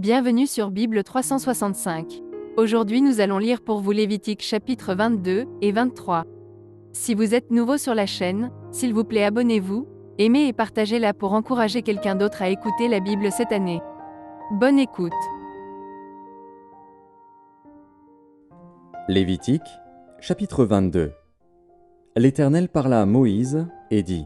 Bienvenue sur Bible 365. Aujourd'hui nous allons lire pour vous Lévitique chapitre 22 et 23. Si vous êtes nouveau sur la chaîne, s'il vous plaît abonnez-vous, aimez et partagez-la pour encourager quelqu'un d'autre à écouter la Bible cette année. Bonne écoute. Lévitique, chapitre 22. L'Éternel parla à Moïse et dit :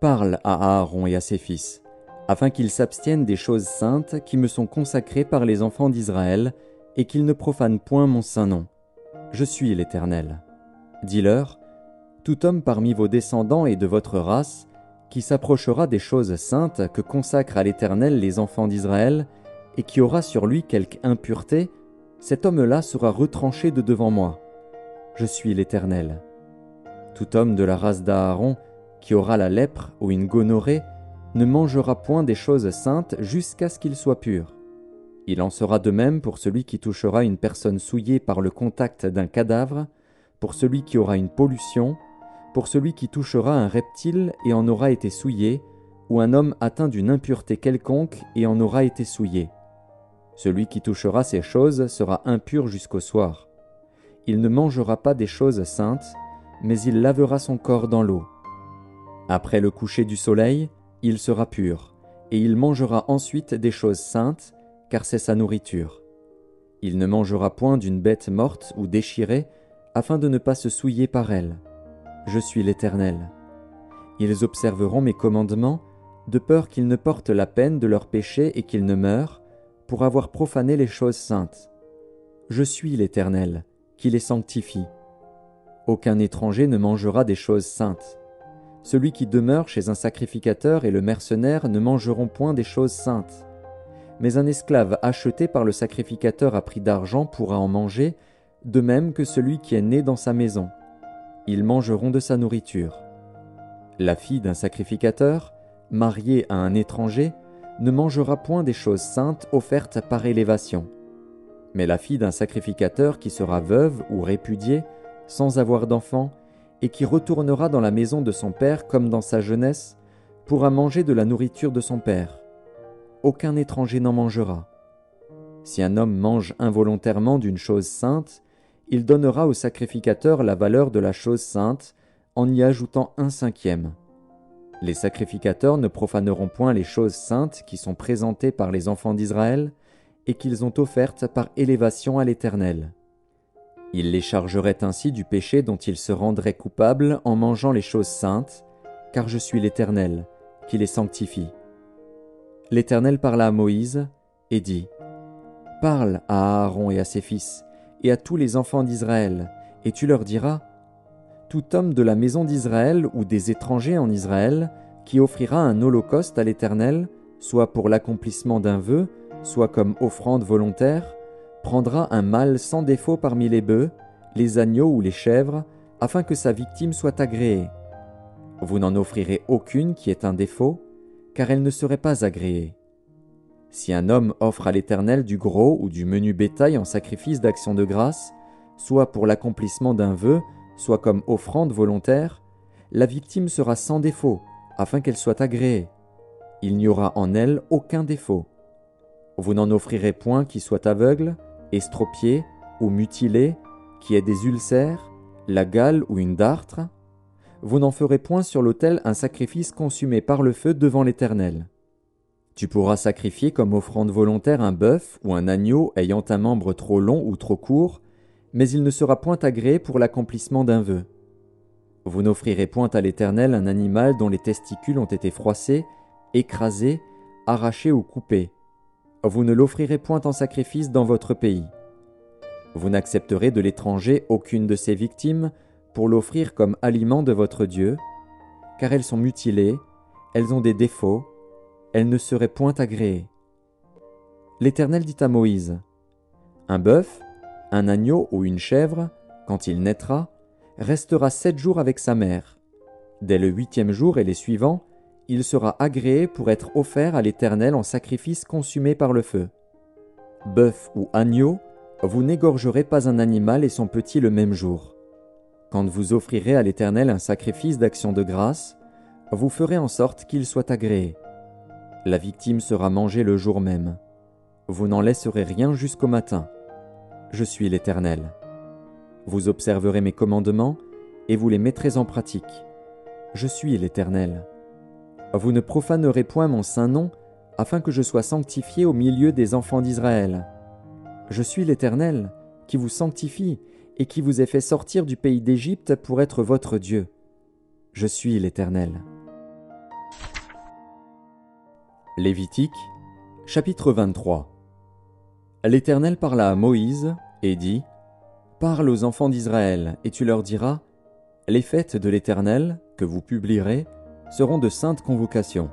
Parle à Aaron et à ses fils, afin qu'ils s'abstiennent des choses saintes qui me sont consacrées par les enfants d'Israël, et qu'ils ne profanent point mon saint nom. Je suis l'Éternel. Dis-leur : Tout homme parmi vos descendants et de votre race, qui s'approchera des choses saintes que consacrent à l'Éternel les enfants d'Israël, et qui aura sur lui quelque impureté, cet homme-là sera retranché de devant moi. Je suis l'Éternel. Tout homme de la race d'Aaron, qui aura la lèpre ou une gonorrhée, ne mangera point des choses saintes jusqu'à ce qu'il soit pur. Il en sera de même pour celui qui touchera une personne souillée par le contact d'un cadavre, pour celui qui aura une pollution, pour celui qui touchera un reptile et en aura été souillé, ou un homme atteint d'une impureté quelconque et en aura été souillé. Celui qui touchera ces choses sera impur jusqu'au soir. Il ne mangera pas des choses saintes, mais il lavera son corps dans l'eau. Après le coucher du soleil, il sera pur, et il mangera ensuite des choses saintes, car c'est sa nourriture. Il ne mangera point d'une bête morte ou déchirée, afin de ne pas se souiller par elle. Je suis l'Éternel. Ils observeront mes commandements, de peur qu'ils ne portent la peine de leurs péchés et qu'ils ne meurent, pour avoir profané les choses saintes. Je suis l'Éternel, qui les sanctifie. Aucun étranger ne mangera des choses saintes. Celui qui demeure chez un sacrificateur et le mercenaire ne mangeront point des choses saintes. Mais un esclave acheté par le sacrificateur à prix d'argent pourra en manger, de même que celui qui est né dans sa maison. Ils mangeront de sa nourriture. La fille d'un sacrificateur, mariée à un étranger, ne mangera point des choses saintes offertes par élévation. Mais la fille d'un sacrificateur qui sera veuve ou répudiée, sans avoir d'enfant, et qui retournera dans la maison de son père comme dans sa jeunesse, pourra manger de la nourriture de son père. Aucun étranger n'en mangera. Si un homme mange involontairement d'une chose sainte, il donnera au sacrificateur la valeur de la chose sainte, en y ajoutant 1/5. Les sacrificateurs ne profaneront point les choses saintes qui sont présentées par les enfants d'Israël, et qu'ils ont offertes par élévation à l'Éternel. Ils les chargeraient ainsi du péché dont ils se rendraient coupables en mangeant les choses saintes, car je suis l'Éternel, qui les sanctifie. L'Éternel parla à Moïse et dit : Parle à Aaron et à ses fils, et à tous les enfants d'Israël, et tu leur diras : Tout homme de la maison d'Israël ou des étrangers en Israël, qui offrira un holocauste à l'Éternel, soit pour l'accomplissement d'un vœu, soit comme offrande volontaire, prendra un mâle sans défaut parmi les bœufs, les agneaux ou les chèvres, afin que sa victime soit agréée. Vous n'en offrirez aucune qui ait un défaut, car elle ne serait pas agréée. Si un homme offre à l'Éternel du gros ou du menu bétail en sacrifice d'action de grâce, soit pour l'accomplissement d'un vœu, soit comme offrande volontaire, la victime sera sans défaut, afin qu'elle soit agréée. Il n'y aura en elle aucun défaut. Vous n'en offrirez point qui soit aveugle, estropié ou mutilé, qui ait des ulcères, la gale ou une dartre. Vous n'en ferez point sur l'autel un sacrifice consumé par le feu devant l'Éternel. Tu pourras sacrifier comme offrande volontaire un bœuf ou un agneau ayant un membre trop long ou trop court, mais il ne sera point agréé pour l'accomplissement d'un vœu. Vous n'offrirez point à l'Éternel un animal dont les testicules ont été froissés, écrasés, arrachés ou coupés. Vous ne l'offrirez point en sacrifice dans votre pays. Vous n'accepterez de l'étranger aucune de ses victimes pour l'offrir comme aliment de votre Dieu, car elles sont mutilées, elles ont des défauts, elles ne seraient point agréées. L'Éternel dit à Moïse : Un bœuf, un agneau ou une chèvre, quand il naîtra, restera 7 jours avec sa mère. Dès le 8e jour et les suivants, il sera agréé pour être offert à l'Éternel en sacrifice consumé par le feu. Bœuf ou agneau, vous n'égorgerez pas un animal et son petit le même jour. Quand vous offrirez à l'Éternel un sacrifice d'action de grâce, vous ferez en sorte qu'il soit agréé. La victime sera mangée le jour même. Vous n'en laisserez rien jusqu'au matin. Je suis l'Éternel. Vous observerez mes commandements et vous les mettrez en pratique. Je suis l'Éternel. Vous ne profanerez point mon saint nom, afin que je sois sanctifié au milieu des enfants d'Israël. Je suis l'Éternel, qui vous sanctifie et qui vous ai fait sortir du pays d'Égypte pour être votre Dieu. Je suis l'Éternel. Lévitique, chapitre 23. L'Éternel parla à Moïse et dit : Parle aux enfants d'Israël, et tu leur diras : Les fêtes de l'Éternel, que vous publierez, seront de saintes convocations.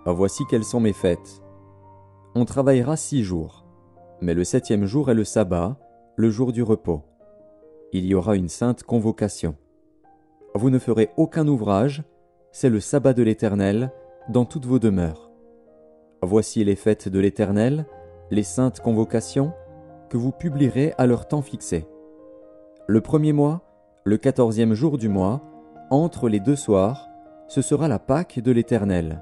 Voici quelles sont mes fêtes. On travaillera 6 jours, mais le 7e jour est le sabbat, le jour du repos. Il y aura une sainte convocation. Vous ne ferez aucun ouvrage, c'est le sabbat de l'Éternel, dans toutes vos demeures. Voici les fêtes de l'Éternel, les saintes convocations, que vous publierez à leur temps fixé. Le 1er mois, le 14e jour du mois, entre les 2 soirs, ce sera la Pâque de l'Éternel.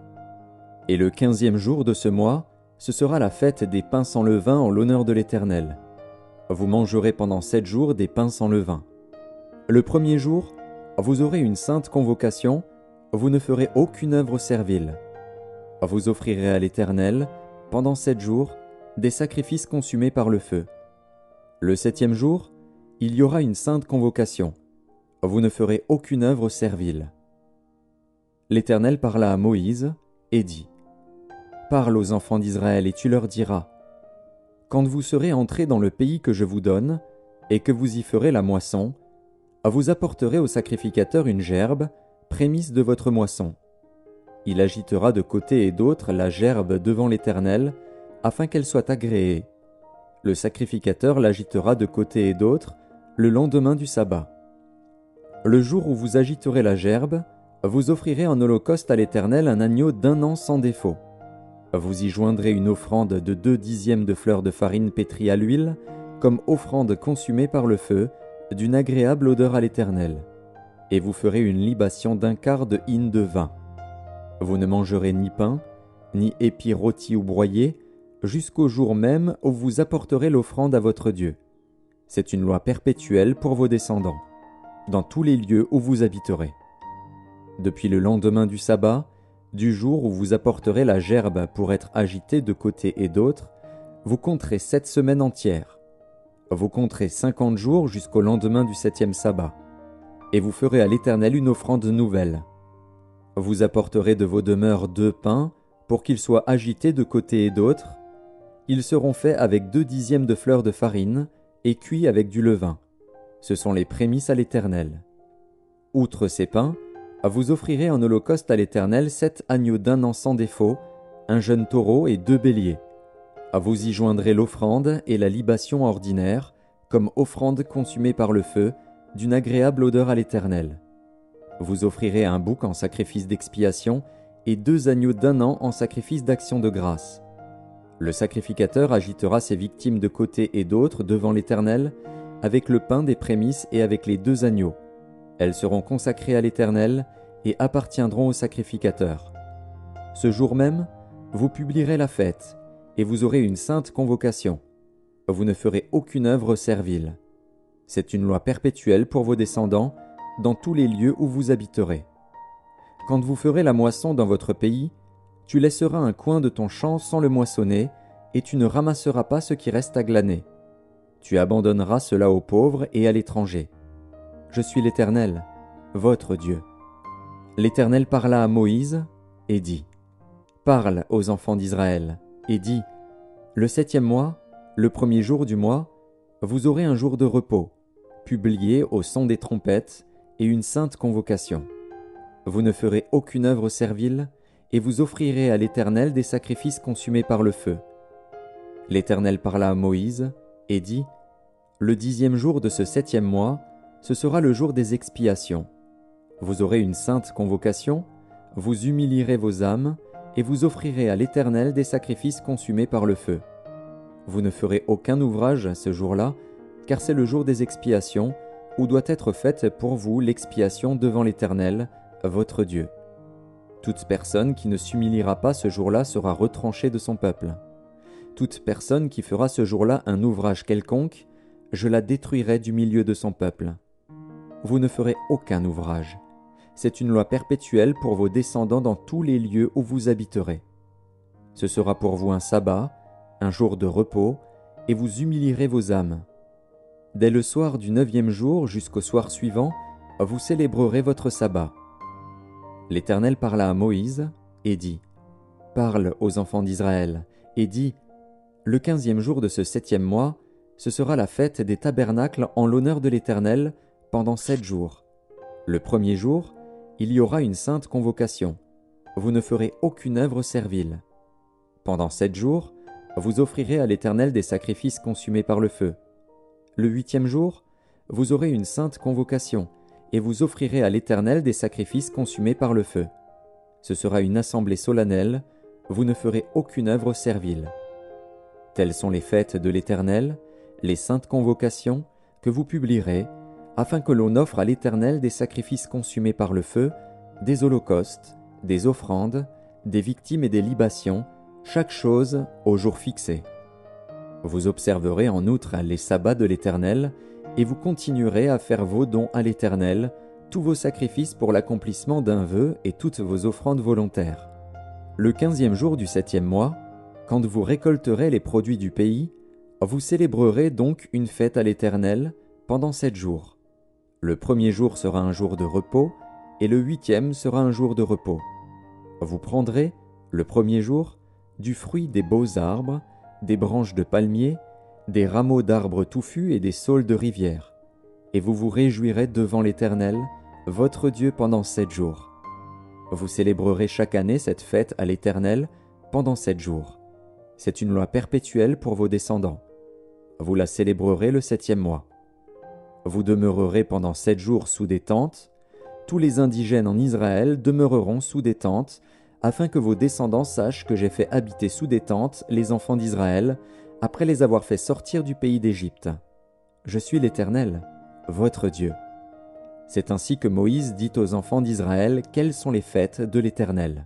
Et le 15e jour de ce mois, ce sera la fête des pains sans levain en l'honneur de l'Éternel. Vous mangerez pendant 7 jours des pains sans levain. Le 1er jour, vous aurez une sainte convocation, vous ne ferez aucune œuvre servile. Vous offrirez à l'Éternel, pendant 7 jours, des sacrifices consumés par le feu. Le 7e jour, il y aura une sainte convocation. Vous ne ferez aucune œuvre servile. L'Éternel parla à Moïse et dit : Parle aux enfants d'Israël et tu leur diras : Quand vous serez entrés dans le pays que je vous donne, et que vous y ferez la moisson, vous apporterez au sacrificateur une gerbe, prémisse de votre moisson. Il agitera de côté et d'autre la gerbe devant l'Éternel, afin qu'elle soit agréée. Le sacrificateur l'agitera de côté et d'autre le lendemain du sabbat. Le jour où vous agiterez la gerbe, vous offrirez en holocauste à l'Éternel un agneau d'1 an sans défaut. Vous y joindrez une offrande de 2/10 de fleur de farine pétrie à l'huile, comme offrande consumée par le feu, d'une agréable odeur à l'Éternel. Et vous ferez une libation d'1/4 de hin de vin. Vous ne mangerez ni pain, ni épis rôtis ou broyés, jusqu'au jour même où vous apporterez l'offrande à votre Dieu. C'est une loi perpétuelle pour vos descendants, dans tous les lieux où vous habiterez. Depuis le lendemain du sabbat, du jour où vous apporterez la gerbe pour être agitée de côté et d'autre, vous compterez 7 semaines entières. Vous compterez 50 jours jusqu'au lendemain du 7e sabbat, et vous ferez à l'Éternel une offrande nouvelle. Vous apporterez de vos demeures 2 pains, pour qu'ils soient agités de côté et d'autre. Ils seront faits avec 2/10 de fleur de farine, et cuits avec du levain. Ce sont les prémices à l'Éternel. Outre ces pains, vous offrirez en holocauste à l'Éternel 7 agneaux d'1 an sans défaut, un jeune taureau et 2 béliers. Vous y joindrez l'offrande et la libation ordinaire, comme offrande consumée par le feu, d'une agréable odeur à l'Éternel. Vous offrirez un bouc en sacrifice d'expiation et 2 agneaux d'1 an en sacrifice d'action de grâce. Le sacrificateur agitera ses victimes de côté et d'autre devant l'Éternel, avec le pain des prémices et avec les 2 agneaux. Elles seront consacrées à l'Éternel et appartiendront au sacrificateur. Ce jour même, vous publierez la fête, et vous aurez une sainte convocation. Vous ne ferez aucune œuvre servile. C'est une loi perpétuelle pour vos descendants, dans tous les lieux où vous habiterez. Quand vous ferez la moisson dans votre pays, tu laisseras un coin de ton champ sans le moissonner, et tu ne ramasseras pas ce qui reste à glaner. Tu abandonneras cela aux pauvres et à l'étranger. Je suis l'Éternel, votre Dieu. L'Éternel parla à Moïse et dit : Parle aux enfants d'Israël et dis : Le 7e mois, le 1er jour du mois, vous aurez un jour de repos, publié au son des trompettes, et une sainte convocation. Vous ne ferez aucune œuvre servile, et vous offrirez à l'Éternel des sacrifices consumés par le feu. L'Éternel parla à Moïse et dit : Le 10e jour de ce 7e mois, ce sera le jour des expiations. Vous aurez une sainte convocation, vous humilierez vos âmes, et vous offrirez à l'Éternel des sacrifices consumés par le feu. Vous ne ferez aucun ouvrage ce jour-là, car c'est le jour des expiations, où doit être faite pour vous l'expiation devant l'Éternel, votre Dieu. Toute personne qui ne s'humiliera pas ce jour-là sera retranchée de son peuple. Toute personne qui fera ce jour-là un ouvrage quelconque, je la détruirai du milieu de son peuple. Vous ne ferez aucun ouvrage. C'est une loi perpétuelle pour vos descendants dans tous les lieux où vous habiterez. Ce sera pour vous un sabbat, un jour de repos, et vous humilierez vos âmes. Dès le soir du 9e jour jusqu'au soir suivant, vous célébrerez votre sabbat. L'Éternel parla à Moïse et dit : Parle aux enfants d'Israël et dis : Le 15e jour de ce 7e mois, ce sera la fête des tabernacles en l'honneur de l'Éternel pendant 7 jours. Le 1er jour, il y aura une sainte convocation. Vous ne ferez aucune œuvre servile. Pendant 7 jours, vous offrirez à l'Éternel des sacrifices consumés par le feu. Le 8e jour, vous aurez une sainte convocation, et vous offrirez à l'Éternel des sacrifices consumés par le feu. Ce sera une assemblée solennelle, vous ne ferez aucune œuvre servile. Telles sont les fêtes de l'Éternel, les saintes convocations, que vous publierez, afin que l'on offre à l'Éternel des sacrifices consumés par le feu, des holocaustes, des offrandes, des victimes et des libations, chaque chose au jour fixé. Vous observerez en outre les sabbats de l'Éternel, et vous continuerez à faire vos dons à l'Éternel, tous vos sacrifices pour l'accomplissement d'un vœu et toutes vos offrandes volontaires. Le 15e jour du 7e mois, quand vous récolterez les produits du pays, vous célébrerez donc une fête à l'Éternel pendant 7 jours. Le 1er jour sera un jour de repos, et le 8e sera un jour de repos. Vous prendrez, le 1er jour, du fruit des beaux arbres, des branches de palmiers, des rameaux d'arbres touffus et des saules de rivière. Et vous vous réjouirez devant l'Éternel, votre Dieu, pendant 7 jours. Vous célébrerez chaque année cette fête à l'Éternel pendant 7 jours. C'est une loi perpétuelle pour vos descendants. Vous la célébrerez le 7e mois. Vous demeurerez pendant 7 jours sous des tentes. Tous les indigènes en Israël demeureront sous des tentes, afin que vos descendants sachent que j'ai fait habiter sous des tentes les enfants d'Israël, après les avoir fait sortir du pays d'Égypte. Je suis l'Éternel, votre Dieu. C'est ainsi que Moïse dit aux enfants d'Israël quelles sont les fêtes de l'Éternel.